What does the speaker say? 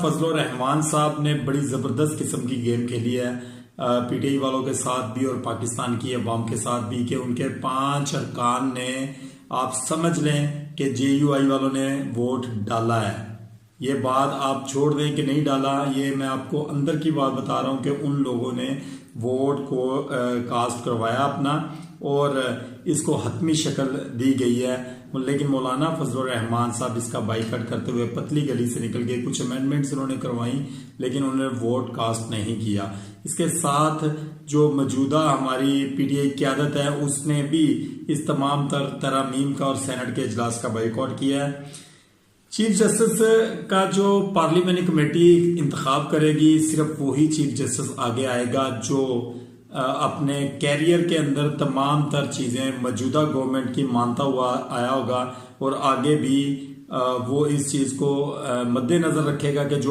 फजलुर रहमान साहब ने बड़ी जबरदस्त किस्म की गेम खेली है पीटीआई वालों के साथ भी और पाकिस्तान की अवाम के साथ भी कि उनके 5 अरकान ने आप समझ लें कि जेयूआई वालों ने वोट डाला है। ये बात आप छोड़ दें कि नहीं डाला, ये मैं आपको अंदर की बात बता रहा हूं कि उन लोगों ने वोट को कास्ट करवाया अपना और इसको हतमी शक्ल दी गई है। लेकिन मौलाना फजलुर रहमान साहब इसका बाइकआउट करते हुए पतली गली से निकल गए। कुछ अमेंडमेंट्स उन्होंने करवाई लेकिन उन्होंने वोट कास्ट नहीं किया। इसके साथ जो मौजूदा हमारी पीटीआई क्यादत है उसने भी इस तमाम तरमीम का और सेनेट के इजलास का बाइकआउट किया है। चीफ जस्टिस का जो पार्लियामेंट्री कमेटी इंतखाब करेगी सिर्फ वही चीफ जस्टिस आगे आएगा जो अपने कैरियर के अंदर तमाम तर चीजें मौजूदा गवर्नमेंट की मानता हुआ आया होगा और आगे भी वो इस चीज को मद्देनजर रखेगा कि जो